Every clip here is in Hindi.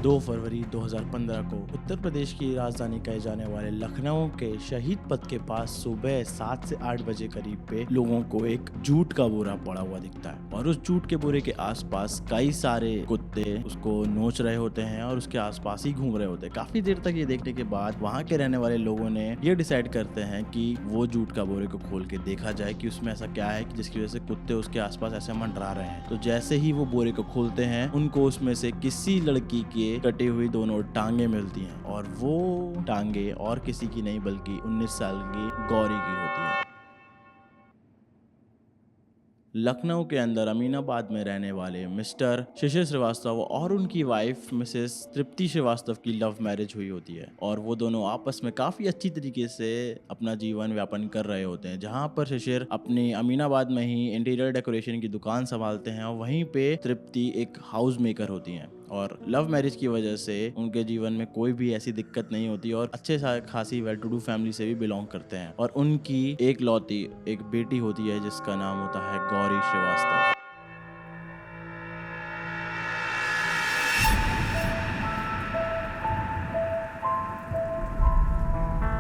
2 फरवरी 2015 को उत्तर प्रदेश की राजधानी कहे जाने वाले लखनऊ के शहीद पथ के पास सुबह 7 से 8 बजे करीब पे लोगों को एक जूट का बोरा पड़ा हुआ दिखता है और उस जूट के बोरे के आसपास कई सारे कुत्ते उसको नोच रहे होते हैं और उसके आसपास ही घूम रहे होते हैं। काफी देर तक ये देखने के बाद वहाँ के रहने वाले लोगों ने ये डिसाइड करते हैं कि वो जूट का बोरे को खोल के देखा जाए कि उसमें ऐसा क्या है कि जिसकी वजह से कुत्ते उसके आसपास ऐसे मंडरा रहे हैं। तो जैसे ही वो बोरे को खोलते हैं उनको उसमें से किसी लड़की के कटी हुई दोनों टांगे मिलती हैं और वो टांगे और किसी की नहीं बल्कि 19 साल की गौरी की होती है। लखनऊ के अंदर अमीनाबाद में रहने वाले मिस्टर शिशिर श्रीवास्तव और उनकी वाइफ मिसेस तृप्ति श्रीवास्तव की लव मैरिज हुई होती है और वो दोनों आपस में काफी अच्छी तरीके से अपना जीवन व्यापन कर रहे होते हैं। जहां पर शिशिर अपनी अमीनाबाद में ही इंटीरियर डेकोरेशन की दुकान संभालते हैं और वहीं पे तृप्ति एक हाउस मेकर होती हैं और लव मैरिज की वजह से उनके जीवन में कोई भी ऐसी दिक्कत नहीं होती और अच्छे खासी वेल टू डू फैमिली से भी बिलोंग करते हैं और उनकी एक लौती एक बेटी होती है जिसका नाम होता है गौरी श्रीवास्तव।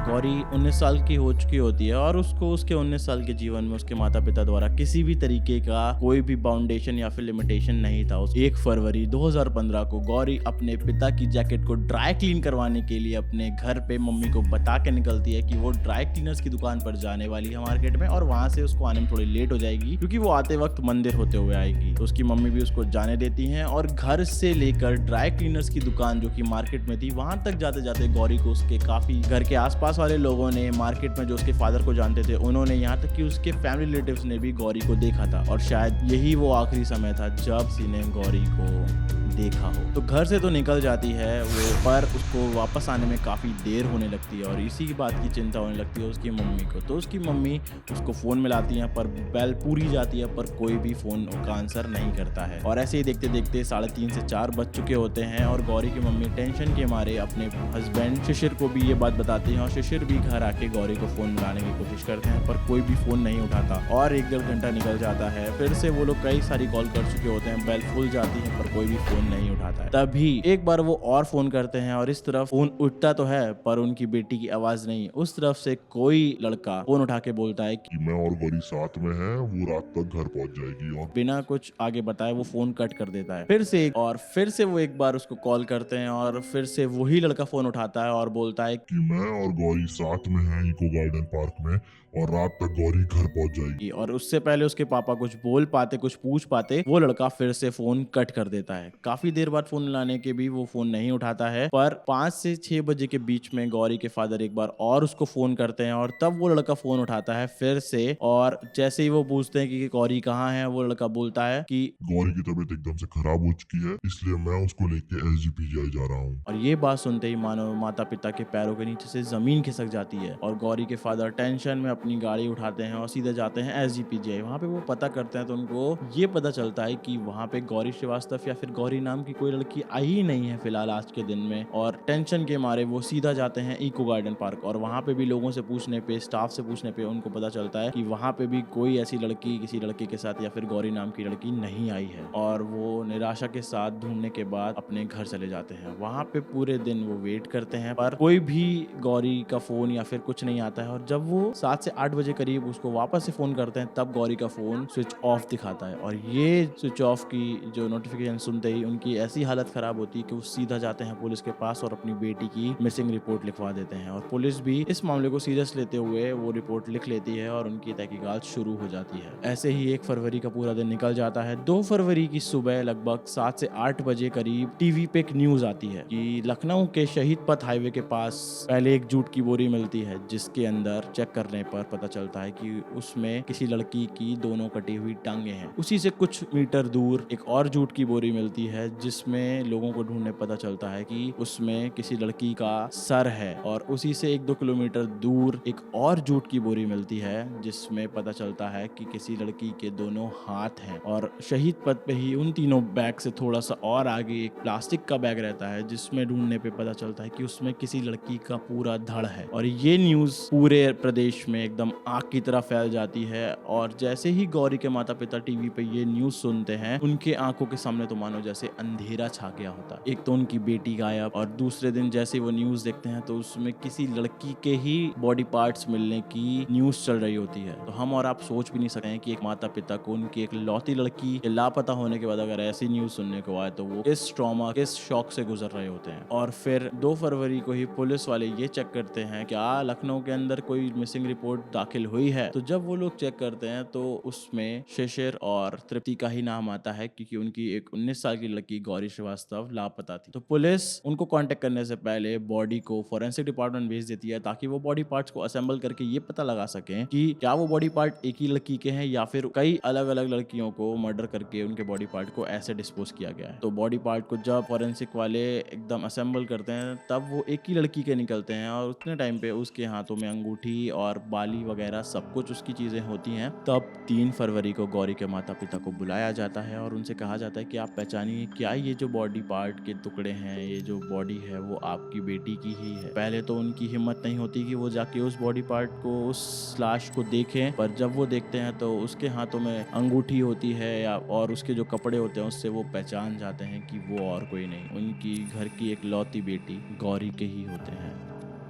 गौरी 19 साल की हो चुकी होती है और उसको उसके 19 साल के जीवन में उसके माता पिता द्वारा किसी भी तरीके का कोई भी बाउंडेशन या फिर लिमिटेशन नहीं था। 1 फरवरी 2015 को गौरी अपने पिता की जैकेट को ड्राई क्लीन करवाने के लिए अपने घर पे मम्मी को बता के निकलती है कि वो ड्राई क्लीनर्स की दुकान पर जाने वाली है मार्केट में और वहां से उसको आने में थोड़ी लेट हो जाएगी क्योंकि वो आते वक्त मंदिर होते हुए आएगी। तो उसकी मम्मी भी उसको जाने देती हैं और घर से लेकर ड्राई क्लीनर्स की दुकान जो कि मार्केट में थी वहां तक जाते जाते गौरी को उसके काफी घर के आसपास वाले लोगों ने, मार्केट में जो उसके फादर को जानते थे उन्होंने, यहाँ तक कि उसके फैमिली रिलेटिव्स ने भी गौरी को देखा था और शायद यही वो आखिरी समय था जब किसी ने गौरी को देखा हो। तो घर से तो निकल जाती है वो, पर उसको वापस आने में काफी देर होने लगती है और इसी की बात की चिंता होने लगती है उसकी मम्मी को। तो उसकी मम्मी उसको फोन मिलाती है पर बेल पूरी जाती है पर कोई भी फोन का आंसर नहीं करता है और ऐसे ही देखते देखते 3:30 से 4 बज चुके होते हैं और गौरी की मम्मी टेंशन के मारे अपने हस्बैंड शिशिर को भी ये बात बताती है और शिशिर भी घर आके गौरी को फोन मिलाने की कोशिश करते हैं पर कोई भी फोन नहीं उठाता और 1-1.5 घंटा निकल जाता है। फिर से वो लोग कई सारी कॉल कर चुके होते हैं, बेल फुल जाती है पर कोई भी फोन नहीं उठाता है। तभी एक बार वो और फोन करते हैं और इस तरफ फोन उठता तो है पर उनकी बेटी की आवाज नहीं। उस तरफ से कोई लड़का फोन उठा के बोलता है कि मैं और गौरी साथ में हैं, वो रात तक घर पहुंच जाएगी। और बिना कुछ आगे बताए वो फोन कट कर देता है। फिर से वो एक बार उसको कॉल करते हैं और फिर से वही लड़का फोन उठाता है और बोलता है कि मैं और गौरी साथ में हैं इको गार्डन पार्क में और रात तक गौरी घर पहुंच जाएगी। और उससे पहले उसके पापा कुछ बोल पाते, कुछ पूछ पाते, वो लड़का फिर से फोन कट कर देता है। काफी देर बाद फोन लाने के भी वो फोन नहीं उठाता है पर 5 से 6 बजे के बीच में गौरी के फादर एक बार और उसको फोन करते हैं और तब वो लड़का फोन उठाता है फिर से और जैसे ही वो पूछते हैं कि गौरी कहाँ है, वो लड़का बोलता है कि गौरी की तबीयत एकदम से खराब हो चुकी है, इसलिए मैं उसको लेके SGPGI जा रहा हूँ। और ये बात सुनते ही मानो माता पिता के पैरों के नीचे से जमीन खिसक जाती है और गौरी के फादर टेंशन में अपनी गाड़ी उठाते हैं और सीधे जाते हैं SGPGI। वहाँ पे वो पता करते हैं तो उनको ये पता चलता है कि वहाँ पे गौरी श्रीवास्तव या फिर गौरी नाम की कोई लड़की आई ही नहीं है फिलहाल आज के दिन में। और टेंशन के मारे वो सीधा जाते हैं इको गार्डन पार्क और वहाँ पे भी लोगों से पूछने पे, स्टाफ से पूछने पे उनको पता चलता है कि वहाँ पे भी कोई ऐसी लड़की किसी लड़के के साथ या फिर गौरी नाम की लड़की नहीं आई है। और वो निराशा के साथ ढूंढने के बाद अपने घर चले जाते हैं। वहाँ पे पूरे दिन वो वेट करते हैं पर कोई भी गौरी का फोन या फिर कुछ नहीं आता है और जब वो 7 से 8 बजे करीब उसको वापस से फोन करते हैं तब गौरी का फोन स्विच ऑफ दिखाता है और ये स्विच ऑफ की जो नोटिफिकेशन सुनते ही उनकी ऐसी हालत खराब होती है कि वो सीधा जाते हैं पुलिस के पास और अपनी बेटी की मिसिंग रिपोर्ट लिखवा देते हैं और पुलिस भी इस मामले को सीरियस लेते हुए वो रिपोर्ट लिख लेती है और उनकी तहकीकात शुरू हो जाती है। ऐसे ही 1 फरवरी का पूरा दिन निकल जाता है। 2 फरवरी की सुबह लगभग 7 से 8 बजे करीब टीवी पे एक न्यूज आती है कि लखनऊ के शहीद पथ हाईवे के पास पहले एक जूट की बोरी मिलती है जिसके अंदर चेक करने पर पता चलता है कि उसमें किसी लड़की की दोनों कटी हुई टांगे हैं। उसी से कुछ मीटर दूर एक और जूट की बोरी मिलती है जिसमें लोगों को ढूंढने पता चलता है कि उसमें किसी लड़की का सर है और उसी से 1-2 किलोमीटर दूर एक और जूट की बोरी मिलती है जिसमें पता चलता है कि किसी लड़की के दोनों हाथ हैं। और शहीद पथ पे ही उन तीनों बैग से थोड़ा सा और आगे एक प्लास्टिक का बैग रहता है जिसमें ढूंढने पे पता चलता है कि उसमें किसी लड़की का पूरा धड़ है। और ये न्यूज पूरे प्रदेश में एकदम आग की तरह फैल जाती है। और जैसे ही गौरी के माता पिता टीवी पे ये न्यूज़ सुनते हैं, उनके आंखों के सामने तो मानो जैसे अंधेरा छा गया होता। एक तो उनकी बेटी गायब, और दूसरे दिन जैसे वो न्यूज़ देखते हैं तो उसमें किसी लड़की के ही बॉडी पार्ट्स मिलने की न्यूज़ चल रही होती है। तो हम और आप सोच भी नहीं सकते हैं कि एक माता पिता को उनकी एक लौती लड़की के लापता होने के बाद अगर ऐसी न्यूज़ सुनने को आए तो वो किस ट्रॉमा, किस शॉक से गुजर रहे होते हैं। और फिर 2 फरवरी को ही पुलिस वाले ये चेक करते हैं क्या लखनऊ के अंदर कोई मिसिंग रिपोर्ट दाखिल हुई है। तो जब वो लोग चेक करते हैं तो उसमें शिशिर और तृप्ति का ही नाम आता है, क्योंकि उनकी एक 19 साल की लड़की गौरी श्रीवास्तव लापता थी। तो पुलिस उनको कांटेक्ट करने से पहले बॉडी को फोरेंसिक डिपार्टमेंट भेज देती है, ताकि वो बॉडी पार्ट्स को असेंबल करके ये पता लगा सकें कि क्या वो बॉडी पार्ट एक ही लड़की के हैं या फिर कई अलग अलग लड़कियों को मर्डर करके उनके बॉडी पार्ट को ऐसे डिस्पोज किया गया है। तो बॉडी पार्ट को जब फोरेंसिक वाले एकदम असेंबल करते हैं तब वो एक ही लड़की के निकलते हैं, और उतने टाइम पे उसके हाथों में अंगूठी और बाली वगैरह सब कुछ उसकी चीजें होती हैं। तब 3 फरवरी को गौरी के माता पिता को बुलाया जाता है और उनसे कहा जाता है कि आप पहचानिए क्या ये जो बॉडी पार्ट के टुकड़े हैं, ये जो बॉडी है वो आपकी बेटी की ही है। पहले तो उनकी हिम्मत नहीं होती कि वो जाके उस बॉडी पार्ट को, उस लाश को देखें, पर जब वो देखते हैं तो उसके हाथों में अंगूठी होती है या और उसके जो कपड़े होते हैं उससे वो पहचान जाते हैं कि वो और कोई नहीं, उनकी घर की एक लौती बेटी गौरी के ही होते हैं।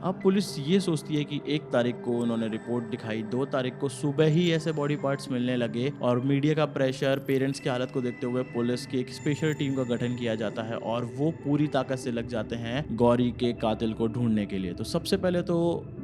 अब पुलिस ये सोचती है कि 1 तारीख को उन्होंने रिपोर्ट दिखाई, 2 तारीख को सुबह ही ऐसे बॉडी पार्ट्स मिलने लगे, और मीडिया का प्रेशर, पेरेंट्स की हालत को देखते हुए पुलिस की एक स्पेशल टीम का गठन किया जाता है और वो पूरी ताकत से लग जाते हैं गौरी के कातिल को ढूंढने के लिए। तो सबसे पहले तो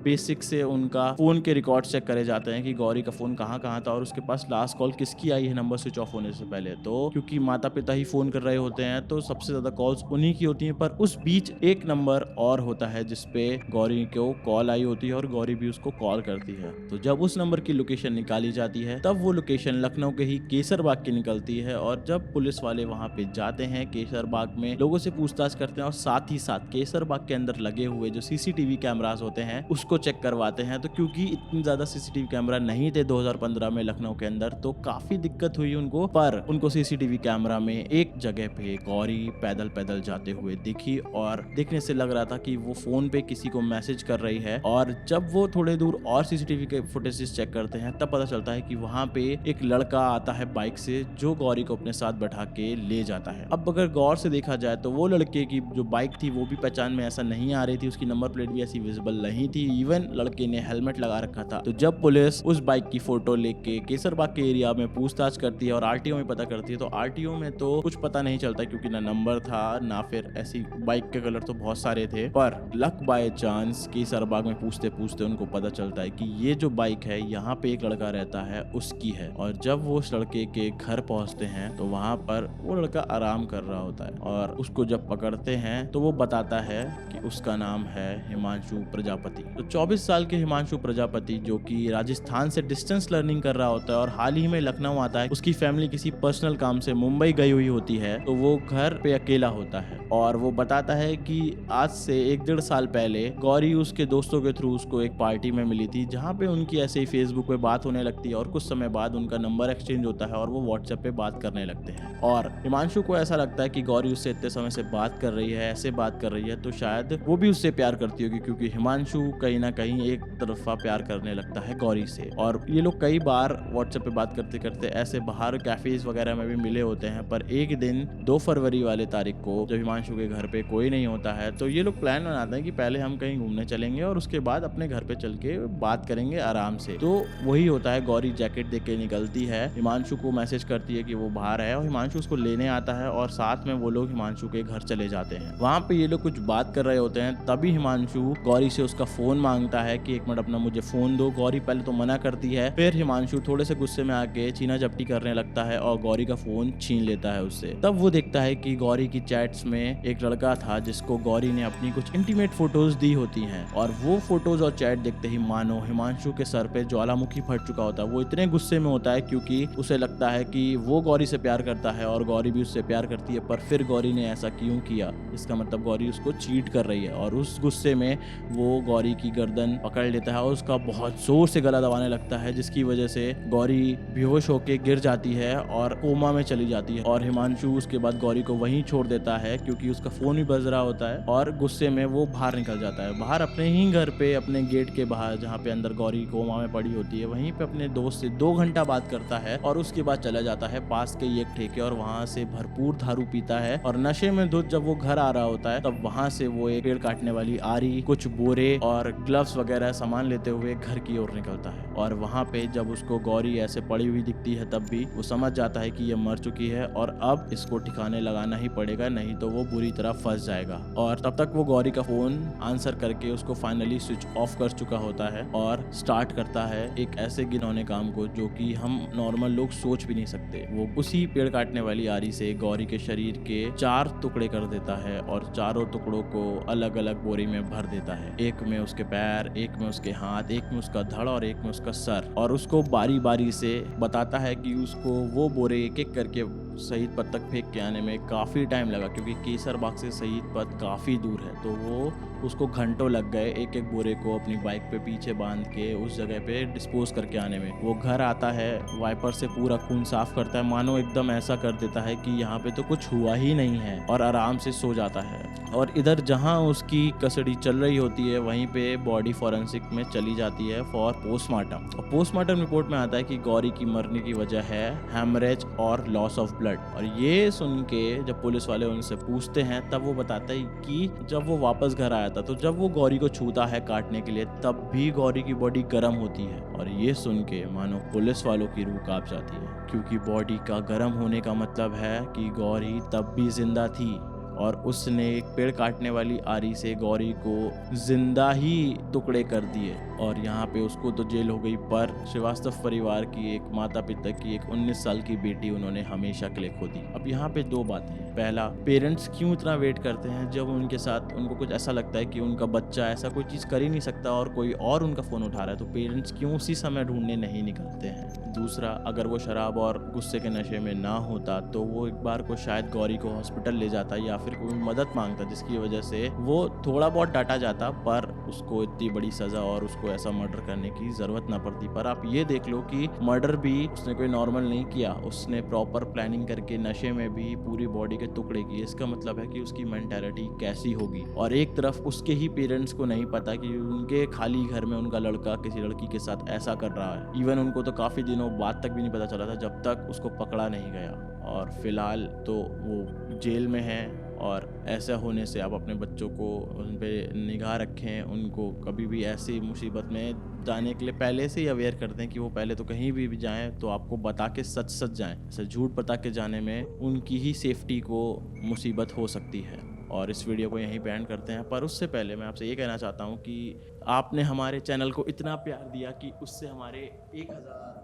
बेसिक से उनका फोन के रिकॉर्ड चेक करे जाते हैं कि गौरी का फोन कहाँ कहाँ था और उसके पास लास्ट कॉल किसकी आई है नंबर स्विच ऑफ होने से पहले। तो क्योंकि माता पिता ही फोन कर रहे होते हैं तो सबसे ज्यादा कॉल्स उन्हीं की होती हैं, पर उस बीच एक नंबर और होता है जिसपे गौरी को कॉल आई होती है और गौरी भी उसको कॉल करती है। तो जब उस नंबर की लोकेशन निकाली जाती है तब वो लोकेशन लखनऊ के ही केसर बाग की निकलती है, और जब पुलिस वाले वहां पे जाते हैं केसर बाग में लोगों से पूछताछ करते हैं और साथ ही साथ केसर बाग के अंदर लगे हुए जो सीसीटीवी कैमरास होते हैं उसको चेक करवाते हैं। तो क्योंकि इतनी ज्यादा सीसीटीवी कैमरा नहीं थे 2015 में लखनऊ के अंदर, तो काफी दिक्कत हुई उनको, पर उनको सीसीटीवी कैमरा में एक जगह पे गौरी पैदल पैदल जाते हुए दिखी, और देखने से लग रहा था कि वो फोन पे किसी को मैसेज कर रही है। और जब वो थोड़े दूर और सीसीटीवी के फुटेजेस चेक करते हैं तब पता चलता है कि वहां पे एक लड़का आता है बाइक से जो गौरी को अपने साथ बैठा के ले जाता है। अब अगर गौर से देखा जाए तो वो लड़के की जो बाइक थी वो भी पहचान में ऐसा नहीं आ रही थी, उसकी नंबर प्लेट भी ऐसी विजिबल नहीं थी, इवन लड़के ने हेलमेट लगा रखा था। तो जब पुलिस उस बाइक की फोटो लेके केसरबाग के एरिया में पूछताछ करती है और आरटीओ में पता करती है, तो आरटीओ में तो कुछ पता नहीं चलता क्योंकि ना नंबर था ना फिर ऐसी बाइक के कलर तो बहुत सारे थे। पर लक बाय चांस केसरबाग में पूछते पूछते उनको पता चलता है कि ये जो बाइक है यहाँ पे एक लड़का रहता है उसकी है। और जब वो उस लड़के के घर पहुंचते हैं तो वहां पर वो लड़का आराम कर रहा होता है, और उसको जब पकड़ते हैं तो वो बताता है कि उसका नाम है हिमांशु प्रजापति। तो 24 साल के हिमांशु प्रजापति जो कि राजस्थान से डिस्टेंस लर्निंग कर रहा होता है और हाल ही में लखनऊ आता है, उसकी फैमिली किसी पर्सनल काम से मुंबई गई हुई होती है, तो वो घर पे अकेला होता है। और वो बताता है कि आज से 1-1.5 साल पहले गौरी उसके दोस्तों के थ्रू उसको एक पार्टी में मिली थी जहाँ पे उनकी ऐसे ही फेसबुक पे बात होने लगती है, और कुछ समय बाद उनका नंबर एक्सचेंज होता है और वो व्हाट्सएप पे बात करने लगते हैं। और हिमांशु को ऐसा लगता है कि गौरी उससे इतने समय से बात कर रही है, ऐसे बात कर रही है, तो शायद वो भी उससे प्यार करती होगी, क्योंकि हिमांशु कहीं ना कहीं एक तरफा प्यार करने लगता है गौरी से। और ये लोग कई बार व्हाट्सएप पे बात करते करते ऐसे बाहर कैफेज वगैरह में भी मिले होते हैं। पर एक दिन 2 फरवरी वाले तारीख को जब हिमांशु के घर पे कोई नहीं होता है तो ये लोग प्लान बनाते हैं कि पहले हम कहीं घूमने चलेंगे और उसके बाद अपने घर पे चल के बात करेंगे आराम से। तो वही होता है, गौरी जैकेट देख के निकलती है, हिमांशु को मैसेज करती है कि वो बाहर है, और हिमांशु उसको लेने आता है और साथ में वो लोग हिमांशु के घर चले जाते हैं। वहां पे ये लोग कुछ बात कर रहे होते हैं, तभी हिमांशु गौरी से उसका फोन मांगता है कि 1 मिनट अपना मुझे फोन दो। गौरी पहले तो मना करती है, फिर हिमांशु थोड़े से गुस्से में आके छीना झपटी करने लगता है और गौरी का फोन छीन लेता है उससे। तब वो देखता है कि गौरी की चैट्स में एक लड़का था जिसको गौरी ने अपनी कुछ इंटीमेट फोटोज दी होती हैं, और वो फोटोज और चैट देखते ही मानो हिमांशु के सर पे ज्वालामुखी फट चुका होता है। वो इतने गुस्से में होता है क्योंकि उसे लगता है कि वो गौरी से प्यार करता है और गौरी भी उससे प्यार करती है, पर फिर गौरी ने ऐसा क्यों किया, इसका मतलब गौरी उसको चीट कर रही है। और उस गुस्से में वो गौरी की गर्दन पकड़ लेता है और उसका बहुत जोर से गला दबाने लगता है, जिसकी वजह से गौरी बेहोश होके गिर जाती है और कोमा में चली जाती है। और हिमांशु उसके बाद गौरी को वहीं छोड़ देता है क्योंकि उसका फोन भी बज रहा होता है और गुस्से में वो बाहर निकल जाता है। बाहर अपने ही घर पे, अपने गेट के बाहर जहाँ पे अंदर गौरी कोमा में पड़ी होती है, वहीं पे अपने दोस्त से 2 घंटा बात करता है और उसके बाद चला जाता है पास के ही एक ठेके और वहां से भरपूर दारू पीता है। और नशे में धुत जब वो घर आ रहा होता है तब वहां से वो एक पेड़ काटने वाली आरी, कुछ बोरे और ग्लव्स वगैरह सामान लेते हुए घर की ओर निकलता है। और वहां पे जब उसको गौरी ऐसे पड़ी हुई दिखती है तब भी वो समझ जाता है कि ये मर चुकी है और अब इसको ठिकाने लगाना ही पड़ेगा, नहीं तो वो बुरी तरह फंस जाएगा। और तब तक वो गौरी का फोन आंसर करके उसको फाइनली स्विच ऑफ कर चुका होता है और स्टार्ट करता है एक ऐसे घिनौने काम को जो कि हम नॉर्मल लोग सोच भी नहीं सकते। वो उसी पेड़ काटने वाली आरी से गौरी के शरीर के 4 टुकड़े कर देता है और चारों टुकड़ों को अलग अलग बोरी में भर देता है। एक में उसके पैर, एक में उसके हाथ, एक में उसका धड़ और एक में उसका सर। और उसको बारी बारी से बताता है कि उसको वो बोरे एक एक करके शहीद पथ तक फेंक के आने में काफ़ी टाइम लगा क्योंकि केसर बाग से शहीद पथ काफ़ी दूर है, तो वो उसको घंटों लग गए एक एक बोरे को अपनी बाइक पे पीछे बांध के उस जगह पे डिस्पोज करके आने में। वो घर आता है, वाइपर से पूरा खून साफ करता है, मानो एकदम ऐसा कर देता है कि यहाँ पे तो कुछ हुआ ही नहीं है, और आराम से सो जाता है। और इधर जहाँ उसकी कस्टडी चल रही होती है वहीं पे बॉडी फॉरेंसिक में चली जाती है फॉर पोस्टमार्टम। और पोस्टमार्टम रिपोर्ट में आता है कि गौरी की मरने की वजह है हैमरेज और लॉस ऑफ ब्लड। और ये सुन के जब पुलिस वाले उनसे पूछते हैं तब वो बताता है कि जब वो वापस घर आया था तो जब वो गौरी को छूता है काटने के लिए तब भी गौरी की बॉडी गर्म होती है। और ये सुन के मानो पुलिस वालों की रूह कांप जाती है क्योंकि बॉडी का गर्म होने का मतलब है कि गौरी तब भी जिंदा थी और उसने एक पेड़ काटने वाली आरी से गौरी को जिंदा ही टुकड़े कर दिए। और यहाँ पे उसको तो जेल हो गई, पर श्रीवास्तव परिवार की एक माता पिता की एक 19 साल की बेटी उन्होंने हमेशा के लिए खो दी। अब यहाँ पे 2 बातें हैं। पहला, पेरेंट्स क्यों इतना वेट करते हैं जब उनके साथ उनको कुछ ऐसा लगता है कि उनका बच्चा ऐसा कोई चीज़ कर ही नहीं सकता और कोई और उनका फ़ोन उठा रहा है, तो पेरेंट्स क्यों उसी समय ढूंढने नहीं निकलते हैं। दूसरा, अगर वो शराब और गुस्से के नशे में ना होता तो वो एक बार को शायद गौरी को हॉस्पिटल ले जाता या फिर कोई मदद मांगता जिसकी वजह से वो थोड़ा बहुत डांटा जाता, पर उसको इतनी बड़ी सज़ा और उसको ऐसा मर्डर करने की ज़रूरत ना पड़ती। पर आप ये देख लो कि मर्डर भी उसने कोई नॉर्मल नहीं किया, उसने प्रॉपर प्लानिंग करके नशे में भी पूरी बॉडी के टुकड़े किए। इसका मतलब है कि उसकी मेंटालिटी कैसी होगी। और एक तरफ उसके ही पेरेंट्स को नहीं पता कि उनके खाली घर में उनका लड़का किसी लड़की के साथ ऐसा कर रहा है। इवन उनको तो काफ़ी दिनों बाद तक भी नहीं पता चला था जब तक उसको पकड़ा नहीं गया। और फिलहाल तो वो जेल में है। और ऐसा होने से आप अपने बच्चों को उन पर निगाह रखें, उनको कभी भी ऐसी मुसीबत में जाने के लिए पहले से ही अवेयर कर दें कि वो पहले तो कहीं भी जाएं तो आपको बता के सच सच जाएं। ऐसे झूठ बता के जाने में उनकी ही सेफ्टी को मुसीबत हो सकती है। और इस वीडियो को यहीं पे एंड करते हैं, पर उससे पहले मैं आपसे ये कहना चाहता हूँ कि आपने हमारे चैनल को इतना प्यार दिया कि उससे हमारे 1000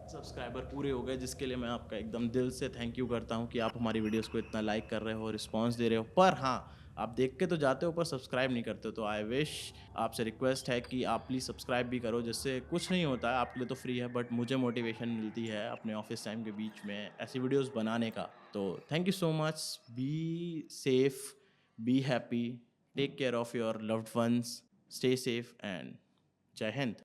सब्सक्राइबर पूरे हो गए, जिसके लिए मैं आपका एकदम दिल से थैंक यू करता हूँ कि आप हमारी वीडियोस को इतना लाइक कर रहे हो, रिस्पांस दे रहे हो। पर हाँ, आप देख के तो जाते हो पर सब्सक्राइब नहीं करते हो, तो आई विश आपसे रिक्वेस्ट है कि आप प्लीज़ सब्सक्राइब भी करो, जिससे कुछ नहीं होता है, आपके लिए तो फ्री है, बट मुझे मोटिवेशन मिलती है अपने ऑफिस टाइम के बीच में ऐसी वीडियोज़ बनाने का। तो thank you so much, be safe, be happy, take care of your loved ones, stay safe and जय हिंद।